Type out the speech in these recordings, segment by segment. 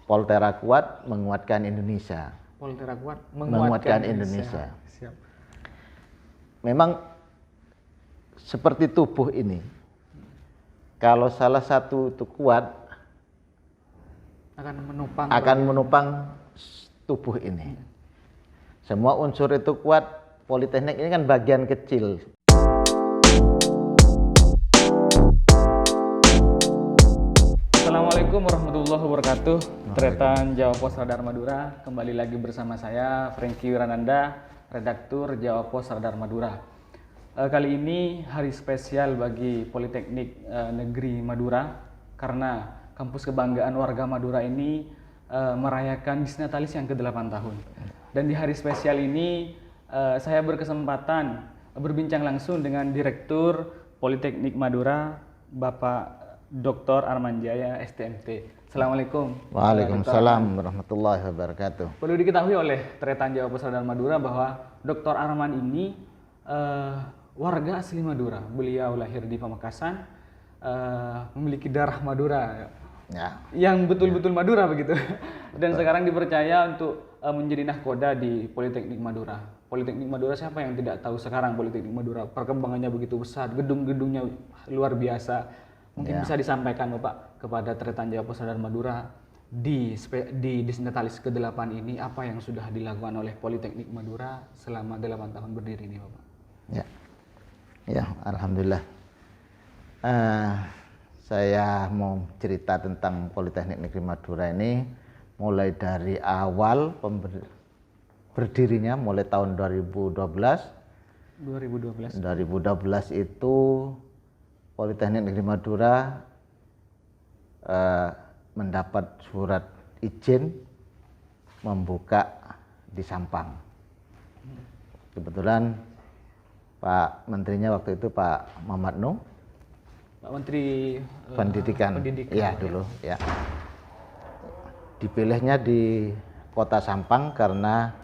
Poltera kuat menguatkan Indonesia. Poltera kuat menguatkan Indonesia. Siap. Memang seperti tubuh ini, kalau salah satu itu kuat, akan menopang tubuh ini. Semua unsur itu kuat, Politeknik ini kan bagian kecil. Assalamualaikum warahmatullahi wabarakatuh. Tretan Jawa Pos Radar Madura. Kembali lagi bersama saya Franky Wirananda, redaktur Jawa Pos Radar Madura. Kali ini hari spesial bagi Politeknik Negeri Madura karena kampus kebanggaan warga Madura ini merayakan Disnatalis yang ke-8 tahun. Dan di hari spesial ini saya berkesempatan berbincang langsung dengan Direktur Politeknik Madura, Bapak Dr. Arman Jaya, STMT. Assalamualaikum. Waalaikumsalam warahmatullahi wabarakatuh. Perlu diketahui oleh Tretan Jawa Pos Radar Madura bahwa Dr. Arman ini warga asli Madura. Beliau lahir di Pamekasan, memiliki darah Madura, yang betul-betul Madura begitu. Dan sekarang dipercaya untuk menjadi nahkoda di Politeknik Madura. Politeknik Madura, siapa yang tidak tahu sekarang Politeknik Madura? Perkembangannya begitu besar, gedung-gedungnya luar biasa. Mungkin bisa disampaikan Bapak kepada Tretan Jawa Pos Radar Madura di Disnatalis ke-8 ini, apa yang sudah dilakukan oleh Politeknik Madura selama 8 tahun berdiri ini Bapak? Ya, alhamdulillah. Saya mau cerita tentang Politeknik Negeri Madura ini mulai dari awal berdirinya, mulai tahun 2012. 2012 itu Politeknik Negeri Madura mendapat surat izin membuka di Sampang. Kebetulan Pak Menterinya waktu itu Pak Muhammad Nuh, Pak Menteri Pendidikan. Ya dulu ya. Dipilihnya di Kota Sampang karena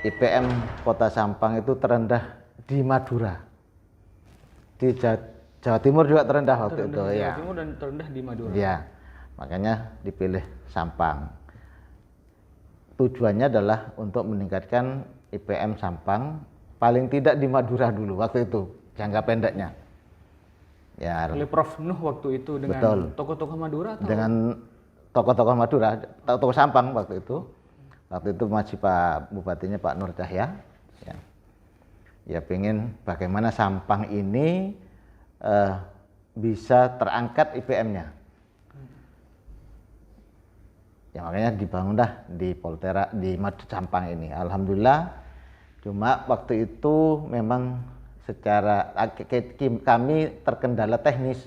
IPM Kota Sampang itu terendah di Madura. Di Jawa Timur juga terendah waktu itu ya. Jawa Timur dan terendah di Madura. Ya, makanya dipilih Sampang. Tujuannya adalah untuk meningkatkan IPM Sampang paling tidak di Madura dulu waktu itu, jangka pendeknya. Ya. Oleh Prof Nuh waktu itu dengan tokoh-tokoh Madura atau? Dengan tokoh-tokoh Madura, tokoh Sampang waktu itu. Waktu itu masih Pak Bupatinya Pak Nur Cahya. Ya pengen bagaimana Sampang ini bisa terangkat IPM-nya. Ya makanya dibangunlah di Poltera di Sampang ini. Alhamdulillah. Cuma waktu itu memang secara kami terkendala teknis,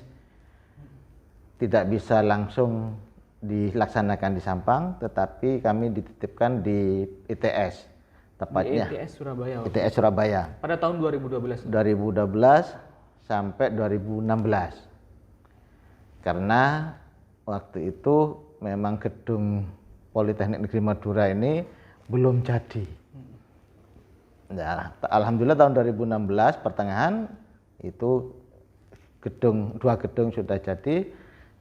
tidak bisa langsung dilaksanakan di Sampang, tetapi kami dititipkan di ITS, tepatnya di ITS Surabaya. ITS Surabaya. Pada tahun 2012. 2012 sampai 2016. Karena waktu itu memang gedung Politeknik Negeri Madura ini belum jadi. Ya, alhamdulillah tahun 2016 pertengahan itu dua gedung sudah jadi,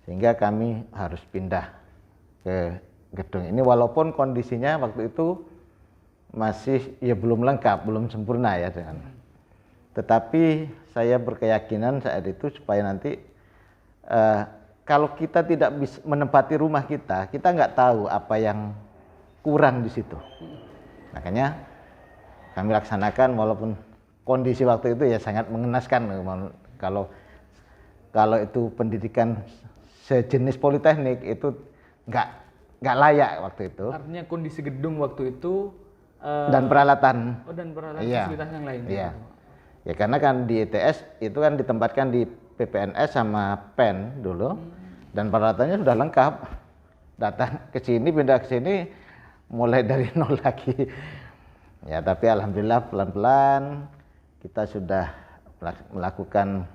sehingga kami harus pindah ke gedung ini walaupun kondisinya waktu itu masih belum lengkap, belum sempurna ya dengan. Tetapi saya berkeyakinan saat itu supaya nanti kalau kita tidak bisa menempati rumah kita nggak tahu apa yang kurang di situ. Makanya kami laksanakan walaupun kondisi waktu itu ya sangat mengenaskan. Kalau itu pendidikan sejenis politeknik itu nggak layak waktu itu. Artinya kondisi gedung waktu itu dan peralatan. Dan peralatan fasilitas yang lain. Iya. Ya karena kan di ITS itu kan ditempatkan di PPNS sama PEN dulu, dan peralatannya sudah lengkap. Datang ke sini, pindah ke sini, mulai dari nol lagi. Ya tapi alhamdulillah pelan-pelan kita sudah melakukan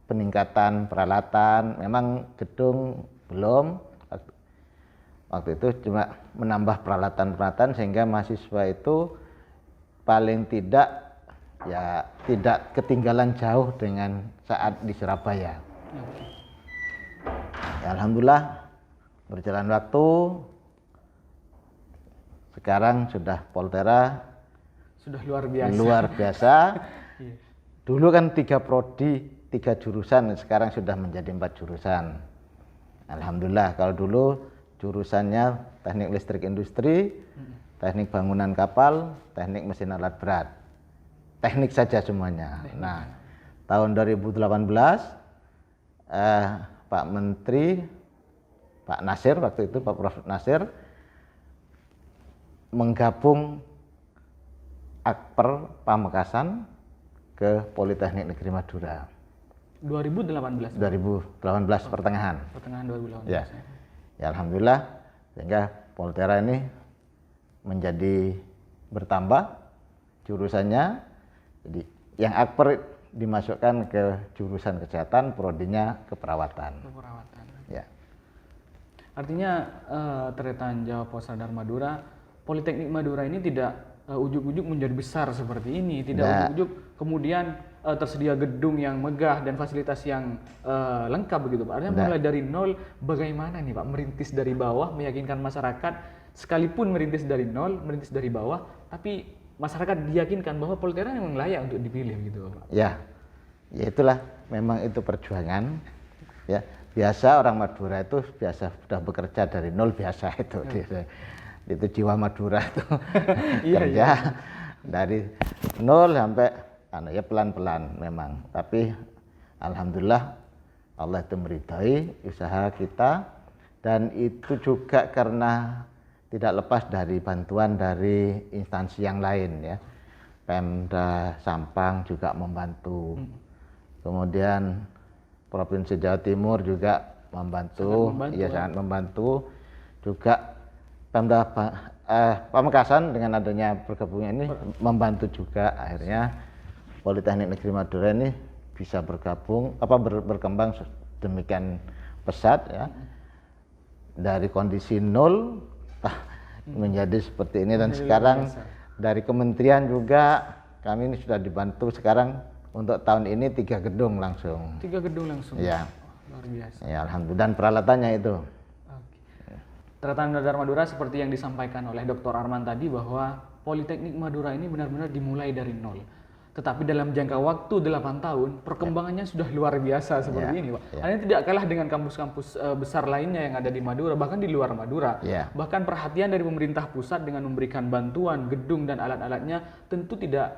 peningkatan peralatan. Memang gedung belum, waktu itu cuma menambah peralatan-peralatan sehingga mahasiswa itu paling tidak ketinggalan jauh dengan saat di Surabaya. Ya, alhamdulillah berjalan waktu Sekarang sudah Poltera Sudah luar biasa. luar biasa. Iya. Dulu kan 3 prodi, 3 jurusan, sekarang sudah menjadi 4 jurusan. Alhamdulillah. Kalau dulu jurusannya teknik listrik industri, teknik bangunan kapal, teknik mesin alat berat. Teknik saja semuanya. Nah, tahun 2018 Pak Menteri, Pak Nasir waktu itu, Pak Prof Nasir menggabung Akper Pamekasan ke Politeknik Negeri Madura. 2018. 2018 pertengahan. Pertengahan 2018. Ya. Ya alhamdulillah sehingga Poltera ini menjadi bertambah jurusannya. Jadi yang Akper dimasukkan ke jurusan kesehatan, prodinya keperawatan. Keperawatan. Ya. Artinya Tretan Jawa Posradar Madura, Politeknik Madura ini tidak ujuk-ujuk menjadi besar seperti ini, tidak ujuk-ujuk kemudian tersedia gedung yang megah dan fasilitas yang lengkap begitu Pak. Artinya mulai dari nol, bagaimana nih Pak merintis dari bawah, meyakinkan masyarakat, sekalipun merintis dari nol, merintis dari bawah, tapi masyarakat diyakinkan bahwa Poltera memang layak untuk dipilih gitu Pak. Ya, ya itulah memang itu perjuangan. Ya, biasa orang Madura itu biasa sudah bekerja dari nol biasa itu. Itu jiwa Madura itu kerja dari nol sampai ya pelan-pelan memang, tapi alhamdulillah Allah itu meridai usaha kita, dan itu juga karena tidak lepas dari bantuan dari instansi yang lain ya. Pemda Sampang juga membantu, kemudian Provinsi Jawa Timur juga membantu, ya sangat membantu juga. Pemda Pamekasan dengan adanya bergabungnya ini membantu juga, akhirnya Politeknik Negeri Madura ini bisa bergabung berkembang demikian pesat ya, dari kondisi nol menjadi seperti ini, dan sekarang dari kementerian juga kami ini sudah dibantu sekarang untuk tahun ini 3 gedung langsung. 3 gedung langsung. Ya. Luar biasa. Ya alhamdulillah, dan peralatannya itu. Tretan Radar Madura seperti yang disampaikan oleh Dr. Arman tadi, bahwa Politeknik Madura ini benar-benar dimulai dari nol. Tetapi dalam jangka waktu 8 tahun, perkembangannya sudah luar biasa seperti ini Pak. Hanya tidak kalah dengan kampus-kampus besar lainnya yang ada di Madura, bahkan di luar Madura. Bahkan perhatian dari pemerintah pusat dengan memberikan bantuan, gedung dan alat-alatnya tentu tidak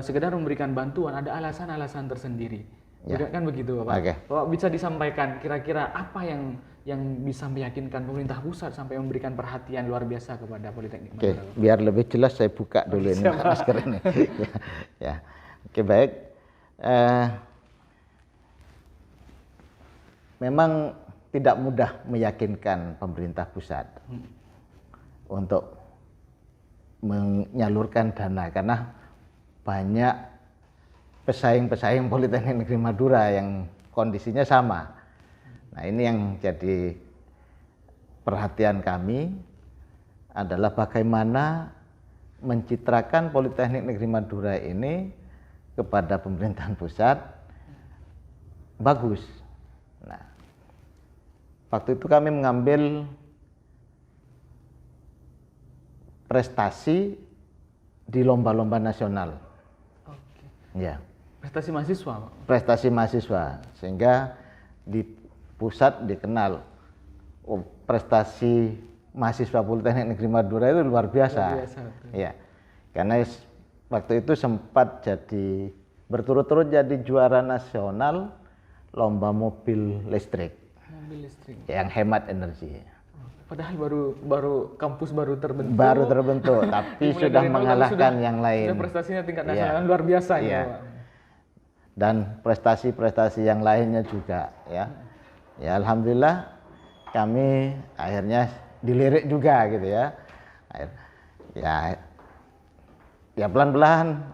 sekedar memberikan bantuan, ada alasan-alasan tersendiri. Kan begitu Bapak. Bapak bisa disampaikan kira-kira apa yang bisa meyakinkan pemerintah pusat sampai memberikan perhatian luar biasa kepada Politeknik Madura? Oke, biar lebih jelas saya buka dulu ini masker ini. Ya. Oke, baik. Memang tidak mudah meyakinkan pemerintah pusat untuk menyalurkan dana, karena banyak pesaing-pesaing Politeknik Negeri Madura yang kondisinya sama. Nah, ini yang jadi perhatian kami adalah bagaimana mencitrakan Politeknik Negeri Madura ini kepada pemerintahan pusat bagus. Nah, waktu itu kami mengambil prestasi di lomba-lomba nasional. Ya. Prestasi mahasiswa, Pak? Prestasi mahasiswa, sehingga di pusat dikenal prestasi mahasiswa Politeknik Negeri Madura itu luar biasa. Luar biasa, ya. Karena waktu itu sempat jadi berturut-turut jadi juara nasional lomba mobil listrik. Mobil listrik. Yang hemat energi. Padahal baru kampus baru terbentuk. Baru terbentuk, tapi sudah mengalahkan yang lain. Sudah prestasinya tingkat nasional luar biasa ya. Dan prestasi-prestasi yang lainnya juga ya. Ya alhamdulillah kami akhirnya dilirik juga gitu ya. Ya pelan-pelan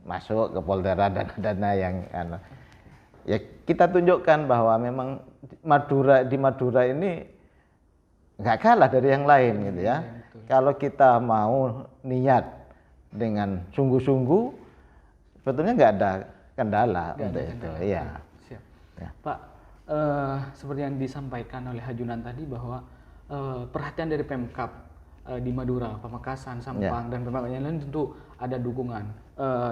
masuk ke Poltera, dana yang ya kita tunjukkan bahwa memang di Madura ini nggak kalah dari yang lain gitu ya. Kalau kita mau niat dengan sungguh-sungguh, sebetulnya nggak ada kendala untuk itu. Iya. Siap. Ya. Pak, seperti yang disampaikan oleh Hajunan tadi bahwa perhatian dari Pemkab di Madura, Pamekasan, Sampang dan berbagai yang lain tentu ada dukungan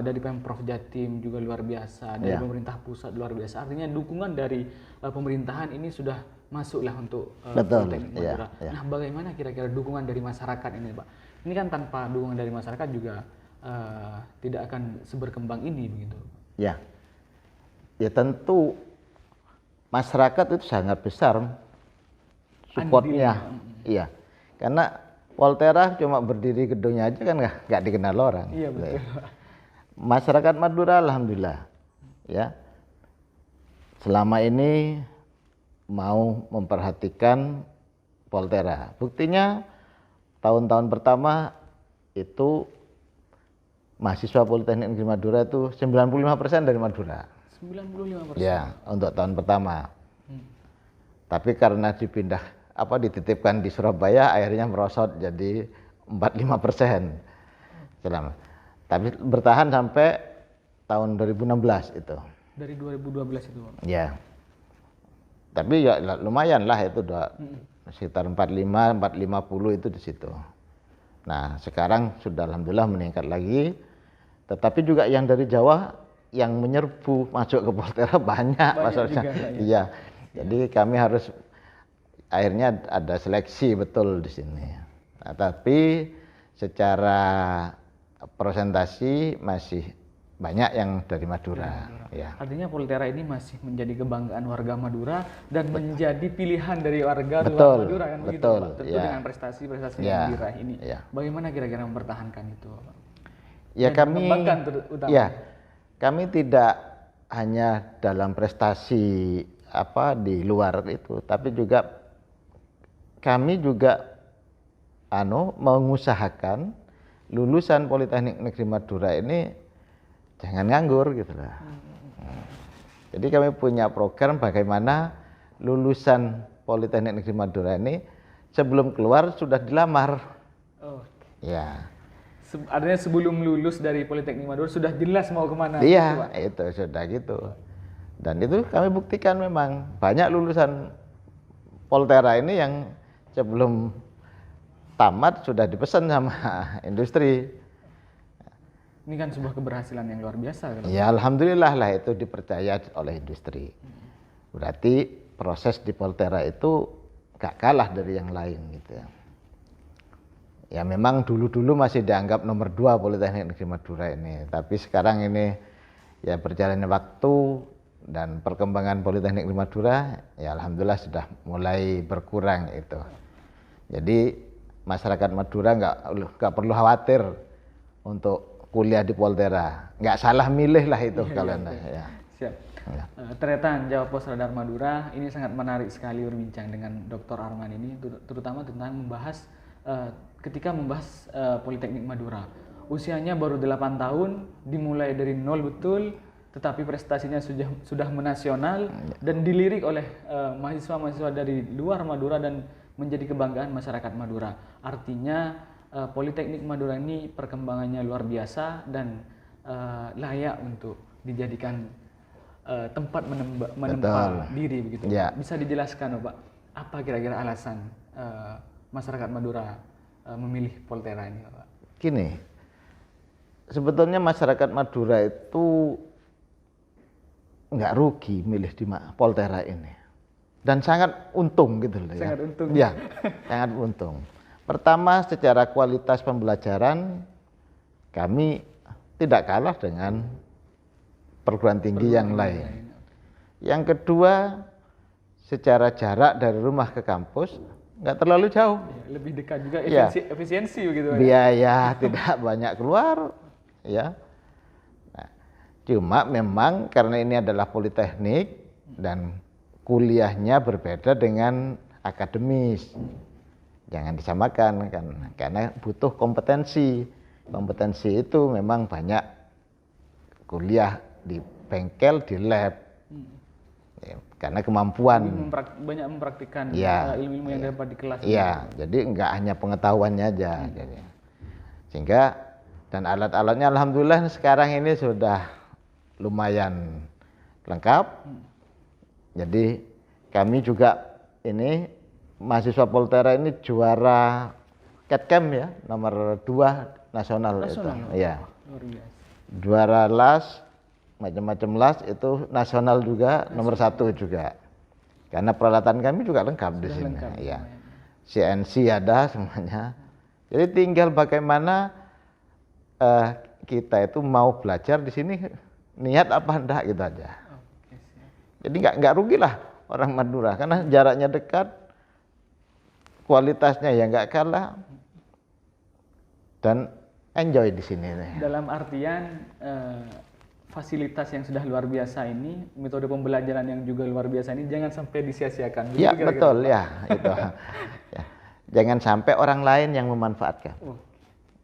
dari Pemprov Jatim juga luar biasa, dari pemerintah pusat luar biasa. Artinya dukungan dari pemerintahan ini sudah masuklah untuk Politeknik Madura. Nah, bagaimana kira-kira dukungan dari masyarakat ini, Pak? Ini kan tanpa dukungan dari masyarakat juga tidak akan seberkembang ini begitu. Ya, ya tentu masyarakat itu sangat besar supportnya, iya, karena Volterra cuma berdiri gedungnya aja kan nggak dikenal orang. Iya betul. Masyarakat Madura alhamdulillah, ya, selama ini mau memperhatikan Volterra. Buktinya tahun-tahun pertama itu mahasiswa Politeknik Negeri Madura itu 95% dari Madura. 95%. Ya, untuk tahun pertama. Tapi karena dititipkan di Surabaya, akhirnya merosot jadi 45%. Tapi bertahan sampai tahun 2016 itu. Dari 2012 itu, Pak? Ya. Tapi ya lumayan lah itu sekitar 45-50 itu di situ. Nah, sekarang sudah alhamdulillah meningkat lagi. Tetapi juga yang dari Jawa yang menyerbu masuk ke Volterra banyak maksudnya. Iya. Jadi kami harus akhirnya ada seleksi betul di sini. Nah, tapi secara presentasi masih banyak yang dari Madura. Ya. Artinya Volterra ini masih menjadi kebanggaan warga Madura dan menjadi pilihan dari warga luar Madura kan begitu, Pak? Tentu dengan prestasi-prestasi yang diraih ini. Bagaimana kira-kira mempertahankan itu, Pak? Ya kami tidak hanya dalam prestasi di luar itu, tapi juga kami juga mengusahakan lulusan Politeknik Negeri Madura ini jangan nganggur gitu lah. Jadi kami punya program bagaimana lulusan Politeknik Negeri Madura ini sebelum keluar sudah dilamar. Ya. Artinya sebelum lulus dari Politeknik Madura sudah jelas mau kemana? Iya, itu sudah gitu. Dan itu kami buktikan memang banyak lulusan Volterra ini yang sebelum tamat sudah dipesan sama industri. Ini kan sebuah keberhasilan yang luar biasa. Ya alhamdulillah lah itu dipercaya oleh industri. Berarti proses di Volterra itu gak kalah dari yang lain gitu ya. Ya memang dulu-dulu masih dianggap nomor 2 Politeknik Negeri Madura ini. Tapi sekarang ini ya berjalannya waktu dan perkembangan Politeknik Negeri Madura ya alhamdulillah sudah mulai berkurang itu. Jadi masyarakat Madura nggak perlu khawatir untuk kuliah di Volterra. Nggak salah milih lah itu kalian. Ya. Siap. Ternyata Jawa Pos Radar Madura ini sangat menarik sekali berbincang dengan Dr. Arman ini, terutama tentang membahas ketika membahas Politeknik Madura. Usianya baru 8 tahun, dimulai dari nol betul, tetapi prestasinya sudah menasional dan dilirik oleh mahasiswa-mahasiswa dari luar Madura dan menjadi kebanggaan masyarakat Madura. Artinya Politeknik Madura ini perkembangannya luar biasa dan layak untuk dijadikan tempat menempa diri begitu. Ya. Bisa dijelaskan, Pak, apa kira-kira alasan masyarakat Madura memilih Volterra ini, Pak? Gini, sebetulnya masyarakat Madura itu nggak rugi milih di Volterra ini dan sangat untung gitu loh. Sangat untung. Ya, sangat untung. Pertama, secara kualitas pembelajaran kami tidak kalah dengan perguruan tinggi yang lain. Yang kedua, secara jarak dari rumah ke kampus nggak terlalu jauh. Ya, lebih dekat juga, efisiensi begitu. Biaya tidak banyak keluar, ya. Nah, cuma memang karena ini adalah politeknik dan kuliahnya berbeda dengan akademis. Jangan disamakan kan, karena butuh kompetensi. Kompetensi itu memang banyak kuliah di bengkel, di lab. Ya, karena kemampuan banyak mempraktikkan ilmu-ilmu yang dapat di kelas. Iya, jadi enggak hanya pengetahuannya aja. Jadi. Sehingga dan alat-alatnya alhamdulillah sekarang ini sudah lumayan lengkap. Jadi kami juga ini mahasiswa Volterra ini juara Ketkem ya, nomor 2 nasional itu. Nasional. Iya. Luar biasa. Juara las, macam-macam las itu nasional juga, nomor 1 juga. Karena peralatan kami juga lengkap di Sudah sini. lengkap Iya. semuanya. CNC ada semuanya. Jadi tinggal bagaimana kita itu mau belajar di sini, niat apa enggak gitu aja. Oke, siap. Jadi nggak rugi lah orang Madura karena jaraknya dekat, kualitasnya ya nggak kalah, dan enjoy di sini. Dalam artian fasilitas yang sudah luar biasa ini, metode pembelajaran yang juga luar biasa ini jangan sampai disia-siakan. Ya Begitu kira-kira, betul Pak? ya itu. Ya. Jangan sampai orang lain yang memanfaatkan. Oh,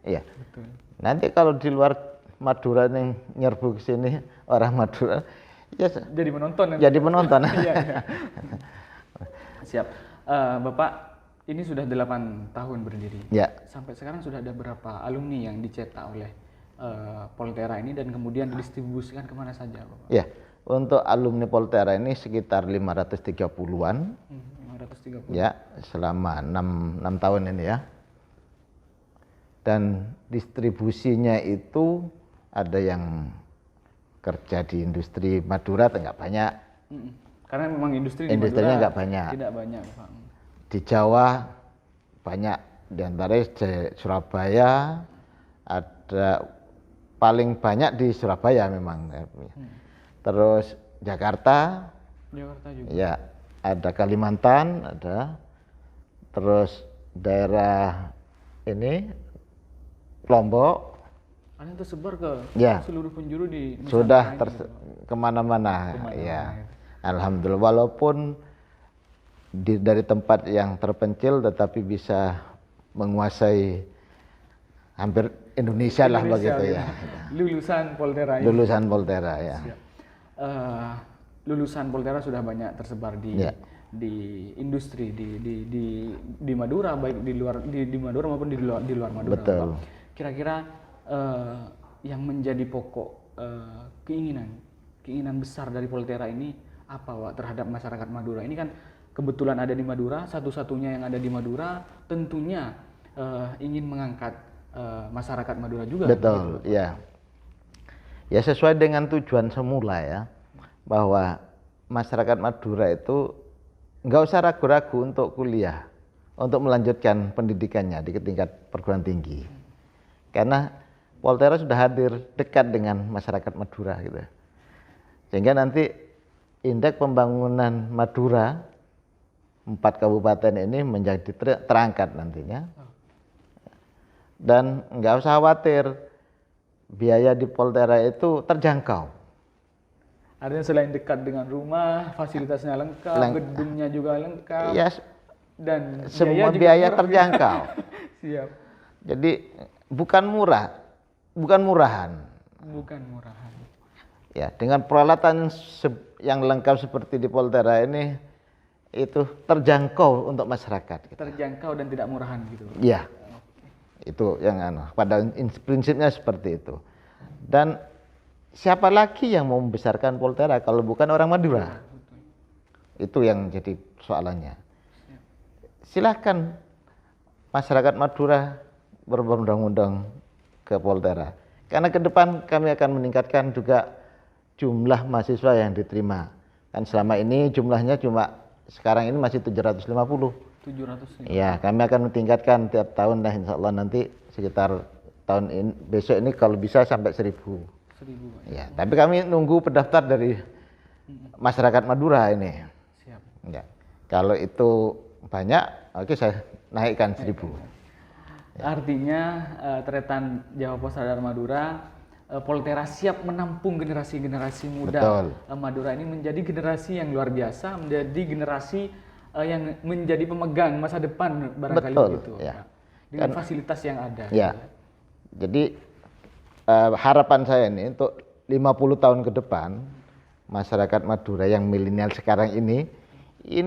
Iya. betul. Nanti kalau di luar Madura nih nyerbu ke sini orang Madura, ya Jadi menonton. nanti. jadi penonton. Iya, iya. Siap. Bapak, ini sudah 8 tahun berdiri. Ya. Sampai sekarang sudah ada berapa alumni yang dicetak oleh Poltera ini dan kemudian didistribusikan kemana saja, Bapak? Ya, untuk alumni Poltera ini sekitar 530-an. 530. Ya, selama 6 tahun ini ya. Dan distribusinya itu ada yang kerja di industri Madura nggak banyak, Karena memang industri di industrinya Madura nggak banyak. tidak banyak, Pak. Di Jawa banyak, di antaranya di Surabaya, ada paling banyak di Surabaya memang. Terus Jakarta, Jakarta juga. ya ada Kalimantan, ada. Terus daerah ini Lombok, Ada yang tersebar ke Ya. seluruh penjuru di sudah Nusantara ini, Pak. kemana-mana. Kemana-mana, Ya, ya. alhamdulillah. Walaupun dari tempat yang terpencil, tetapi bisa menguasai hampir Indonesia lah Indonesia, begitu gitu. ya. Lulusan Poltera ini. Lulusan Poltera ya. Siap. Lulusan Poltera sudah banyak tersebar di Ya. industri di Madura, baik di Madura maupun di luar Madura. Betul. Pak. Kira-kira yang menjadi pokok keinginan besar dari Poltera ini apa, Pak, terhadap masyarakat Madura? Ini kan kebetulan ada di Madura, satu-satunya yang ada di Madura, tentunya ingin mengangkat masyarakat Madura juga. Betul, gitu. ya. Ya sesuai dengan tujuan semula ya, bahwa masyarakat Madura itu nggak usah ragu-ragu untuk kuliah, untuk melanjutkan pendidikannya di tingkat perguruan tinggi. Karena Poltera sudah hadir dekat dengan masyarakat Madura gitu. Sehingga nanti indeks pembangunan Madura 4 kabupaten ini menjadi terangkat nantinya. Dan nggak usah khawatir, biaya di Poltera itu terjangkau. Artinya selain dekat dengan rumah, fasilitasnya lengkap, gedungnya juga lengkap, Ya, dan semua juga biaya murah. terjangkau. Siap. Jadi bukan murah, bukan murahan. Bukan murahan. Ya, dengan peralatan yang lengkap seperti di Poltera ini itu terjangkau untuk masyarakat. Terjangkau dan tidak murahan gitu. Ya, itu yang pada prinsipnya seperti itu. Dan siapa lagi yang mau membesarkan Poltera kalau bukan orang Madura? Itu yang jadi soalannya. Silakan masyarakat Madura berbondong-bondong ke Poltera. Karena ke depan kami akan meningkatkan juga jumlah mahasiswa yang diterima. Kan selama ini jumlahnya cuma sekarang ini masih 750. 700 nih. Ya, kami akan meningkatkan tiap tahun lah, insya Allah nanti sekitar tahun ini, besok ini kalau bisa sampai 1000. 1000. Pak. Ya, tapi kami nunggu pendaftar dari masyarakat Madura ini. Siap. Ya, kalau itu banyak, oke saya naikkan 1000. Artinya Tretan Jawa Pos Radar Madura, Poltera siap menampung generasi-generasi muda. Betul. Madura ini menjadi generasi yang luar biasa, menjadi generasi yang menjadi pemegang masa depan barangkali Betul, begitu. ya. Pak. Dengan fasilitas yang ada. Ya. Jadi harapan saya ini untuk 50 tahun ke depan masyarakat Madura yang milenial sekarang ini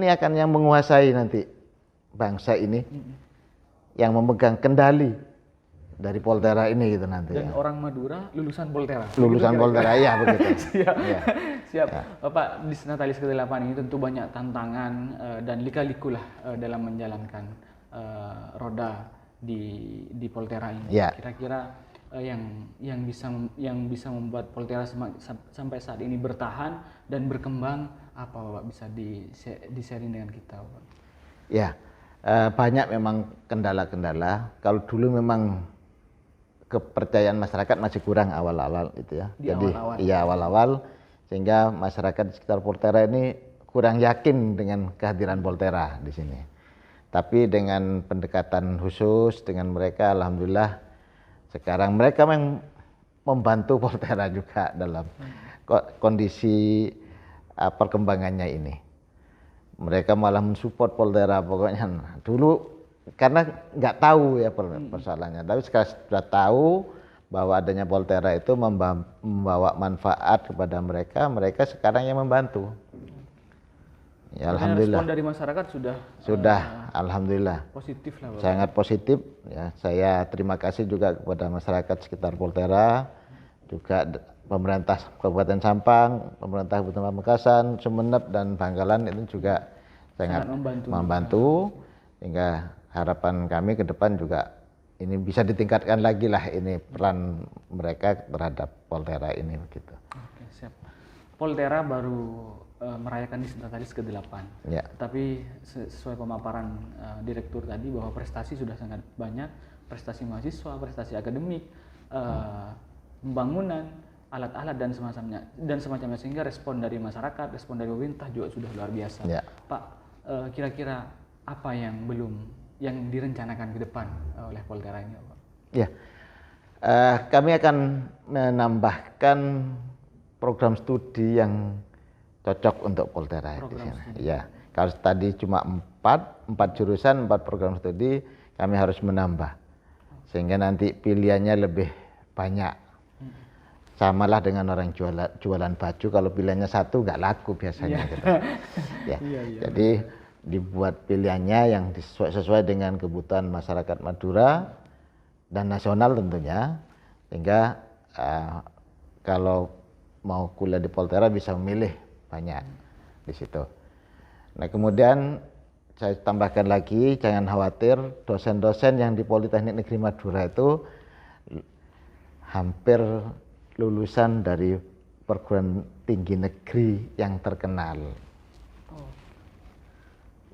akan yang menguasai nanti bangsa ini, yang memegang kendali dari Poltera ini gitu nanti. Dan ya. orang Madura lulusan Poltera. Lulusan Begitu Poltera ya begitu. Siap. Ya. Siap. Bapak, di Natalis ke-8 ini tentu banyak tantangan dan lika-liku lah dalam menjalankan roda di Poltera ini. Ya. Kira-kira yang bisa membuat Poltera sampai saat ini bertahan dan berkembang, apa Bapak bisa di-sharing dengan kita, Bapak? Ya, banyak memang kendala-kendala. Kalau dulu memang kepercayaan masyarakat masih kurang awal-awal itu ya. Jadi awal-awal. iya awal-awal, sehingga masyarakat di sekitar Poltera ini kurang yakin dengan kehadiran Poltera di sini. Tapi dengan pendekatan khusus dengan mereka, alhamdulillah sekarang mereka membantu Poltera juga dalam kondisi perkembangannya ini. Mereka malah mensupport Poltera pokoknya. Dulu karena nggak tahu ya persoalannya, tapi sekarang sudah tahu bahwa adanya Poltera itu membawa manfaat kepada mereka, mereka sekarang yang membantu. Ya, alhamdulillah. Respon dari masyarakat sudah alhamdulillah positif lah, Bapak. Sangat positif ya. Saya terima kasih juga kepada masyarakat sekitar Poltera, juga pemerintah Kabupaten Sampang, pemerintah Kabupaten Pamekasan, Sumeneb dan Bangkalan itu juga sangat membantu. Hingga harapan kami ke depan juga ini bisa ditingkatkan lagi lah ini peran mereka terhadap Poltera ini begitu. Oke, siap. Poltera baru merayakan Disertaris ke-8. Ya. Tapi sesuai pemaparan direktur tadi bahwa prestasi sudah sangat banyak, prestasi mahasiswa, prestasi akademik, pembangunan, alat-alat dan semacamnya, sehingga respon dari masyarakat, respon dari pemerintah juga sudah luar biasa. Ya. Pak, kira-kira apa yang direncanakan ke depan oleh Poltera ini, Pak? Ya. Kami akan menambahkan program studi yang cocok untuk Poltera di sini. Ya, kalau tadi cuma 4 jurusan, 4 program studi, kami harus menambah sehingga nanti pilihannya lebih banyak. Samalah dengan orang jualan baju, kalau pilihannya satu nggak laku biasanya gitu. Ya. Jadi dibuat pilihannya yang sesuai dengan kebutuhan masyarakat Madura dan nasional tentunya, sehingga kalau mau kuliah di Poltera bisa memilih banyak di situ. Nah, kemudian saya tambahkan lagi, jangan khawatir, dosen-dosen yang di Politeknik Negeri Madura itu hampir lulusan dari perguruan tinggi negeri yang terkenal. Oh,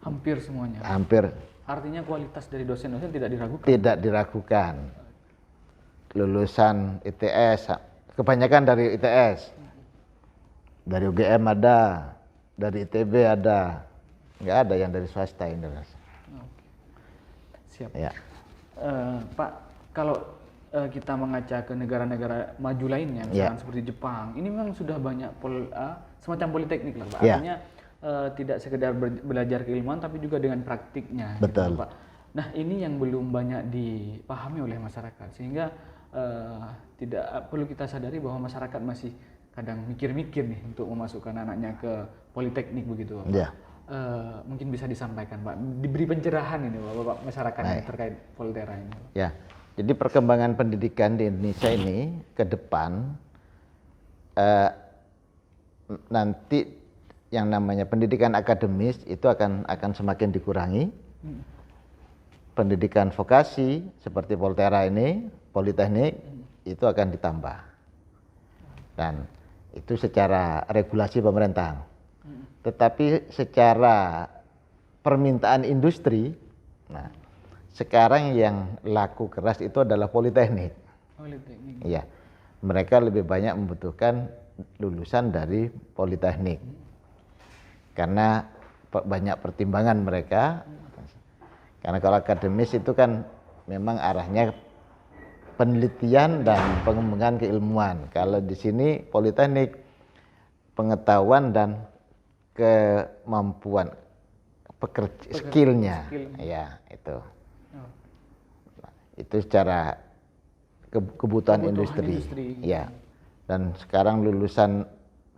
hampir semuanya. Hampir. Artinya kualitas dari dosen-dosen tidak diragukan. Tidak diragukan. Lulusan ITS, kebanyakan dari ITS. Dari UGM ada, dari ITB ada, nggak ada yang dari swasta ini. Siap. Ya. Pak, kalau kita mengaca ke negara-negara maju lainnya, misalnya seperti Jepang, ini memang sudah banyak semacam politeknik lah, Pak. Artinya tidak sekedar belajar keilmuan, tapi juga dengan praktiknya. Betul. Gitu, Pak. Nah, ini yang belum banyak dipahami oleh masyarakat, sehingga tidak perlu kita sadari bahwa masyarakat masih kadang mikir-mikir nih untuk memasukkan anaknya ke politeknik begitu, Pak. Ya. Mungkin bisa disampaikan, Pak, diberi pencerahan ini Bapak masyarakat ini terkait Poltera ini, Pak. Ya. Jadi perkembangan pendidikan di Indonesia ini ke depan nanti yang namanya pendidikan akademis itu akan semakin dikurangi. Pendidikan vokasi seperti Poltera ini, Politeknik itu akan ditambah. Dan itu secara regulasi pemerintah. Tetapi secara permintaan industri, nah sekarang yang laku keras itu adalah Politeknik. Politeknik. Iya, mereka lebih banyak membutuhkan lulusan dari Politeknik karena banyak pertimbangan mereka. Karena kalau akademis itu kan memang arahnya penelitian dan pengembangan keilmuan. Kalau di sini Politeknik pengetahuan dan kemampuan skillnya, ya itu. Itu secara kebutuhan industri. Ya. Dan sekarang lulusan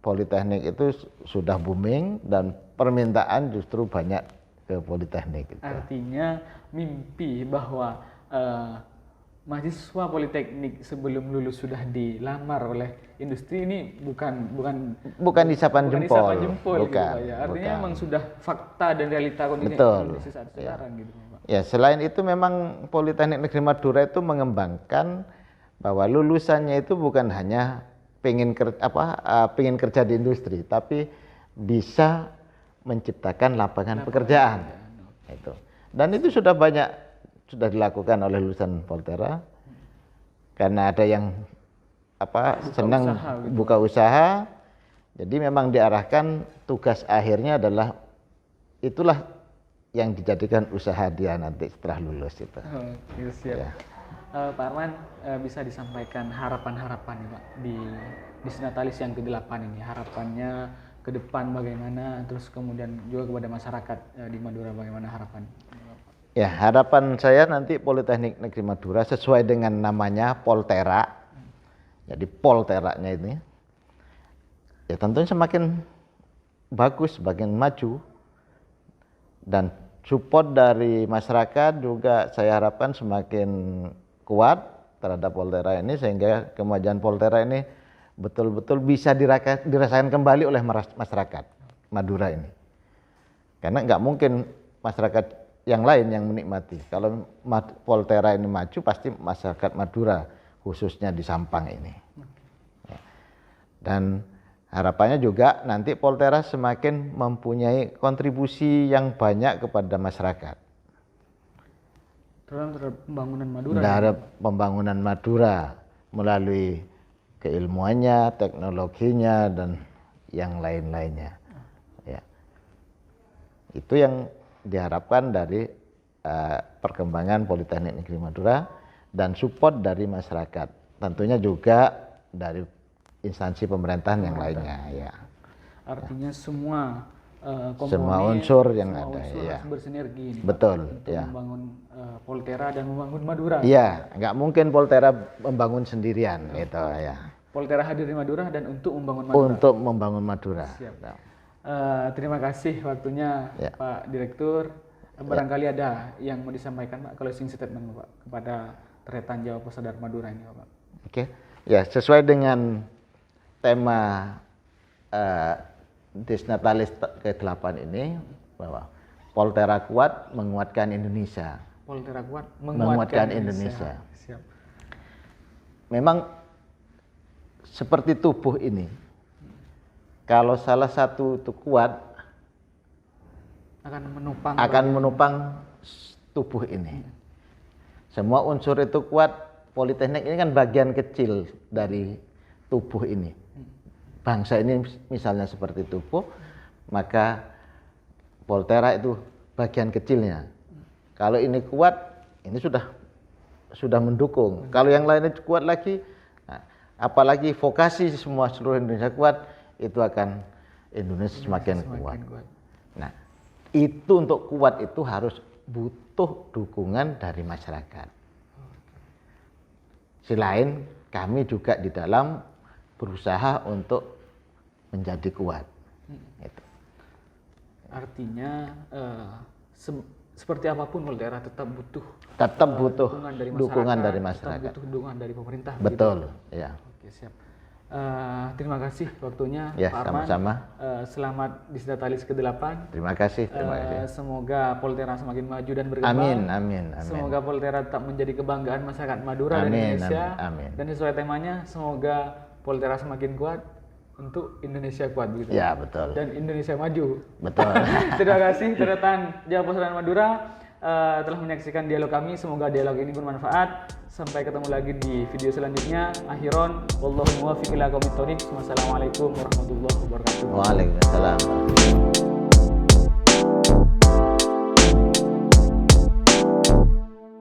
Politeknik itu sudah booming dan permintaan justru banyak ke Politeknik. Gitu. Artinya mimpi bahwa mahasiswa Politeknik sebelum lulus sudah dilamar oleh industri ini bukan isapan jempol. Bukan, gitu, Pak, ya. Artinya memang sudah fakta dan realita kondisi saat sekarang gitu, Pak. Ya, selain itu memang Politeknik Negeri Madura itu mengembangkan bahwa lulusannya itu bukan hanya pengen kerja di industri, tapi bisa menciptakan lapangan pekerjaan. Itu. Dan itu sudah dilakukan oleh lulusan Poltera. Karena ada yang senang buka usaha. Jadi memang diarahkan tugas akhirnya adalah itulah yang dijadikan usaha dia nanti setelah lulus itu. Oke, siap. Ya. Pak Arman, bisa disampaikan harapan-harapan nih Pak di Disnatalis yang ke-8 ini, harapannya ke depan bagaimana, terus kemudian juga kepada masyarakat di Madura bagaimana harapan? Ya, harapan saya nanti Politeknik Negeri Madura sesuai dengan namanya Poltera. Jadi Polteranya ini ya tentunya semakin bagus, semakin maju, dan support dari masyarakat juga saya harapkan semakin kuat terhadap Poltera ini, sehingga kemajuan Poltera ini betul-betul bisa dirasakan kembali oleh masyarakat Madura ini. Karena nggak mungkin masyarakat yang lain yang menikmati. Kalau Poltera ini maju, pasti masyarakat Madura khususnya di Sampang ini. Dan harapannya juga nanti Poltera semakin mempunyai kontribusi yang banyak kepada masyarakat. Terhadap pembangunan Madura. Terhadap pembangunan Madura melalui keilmuannya, teknologinya, dan yang lain-lainnya. Ya. Itu yang diharapkan dari perkembangan Politeknik Negeri Madura dan support dari masyarakat. Tentunya juga dari instansi pemerintahan yang lainnya, ya. Artinya semua komponen, semua unsur yang ada, ya, harus bersinergi, betul, untuk ya, membangun Poltera dan membangun Madura. Iya, nggak mungkin Poltera membangun sendirian, gitu ya. Poltera hadir di Madura dan untuk membangun Madura. Untuk membangun Madura. Siap. Terima kasih waktunya, ya, Pak Direktur. Barangkali ada yang mau disampaikan Pak, closing statement Pak kepada Tretan Jawa Pesadar Madura ini Pak. Oke, ya, sesuai dengan tema Disnatalis ke-8 ini, bahwa Poltera kuat menguatkan Indonesia. Poltera kuat menguatkan Indonesia. Siap. Memang seperti tubuh ini, kalau salah satu itu kuat, akan menopang tubuh ini. Semua unsur itu kuat. Politeknik ini kan bagian kecil dari tubuh ini. Bangsa ini misalnya seperti tubuh, maka Poltera itu bagian kecilnya. Kalau ini kuat, ini sudah mendukung. Kalau yang lainnya kuat lagi, nah, apalagi vokasi semua seluruh Indonesia kuat, itu akan Indonesia semakin kuat. Nah, itu untuk kuat itu harus butuh dukungan dari masyarakat. Selain kami juga di dalam berusaha untuk menjadi kuat. Gitu. Artinya seperti apapun Poltera tetap butuh dukungan dari masyarakat. Tetap butuh dukungan dari pemerintah. Betul, begitu? Ya. Oke, siap. Terima kasih waktunya, ya, Pak Arman. Sama-sama. Selamat Disnatalis ke-8. Terima kasih. Semoga Poltera semakin maju dan berkembang. Amin. Semoga Poltera tetap menjadi kebanggaan masyarakat Madura dan Indonesia. Amin. Dan sesuai temanya, semoga Poltera semakin kuat untuk Indonesia kuat, begitu. Ya, betul. Dan Indonesia maju. Betul. Terima kasih Tretan Jawa Pesadar Madura telah menyaksikan dialog kami. Semoga dialog ini bermanfaat. Sampai ketemu lagi di video selanjutnya. Akhiron, wallahu muwaffiq ila aqwamit thoriq. Wassalamualaikum warahmatullahi wabarakatuh. Waalaikumsalam.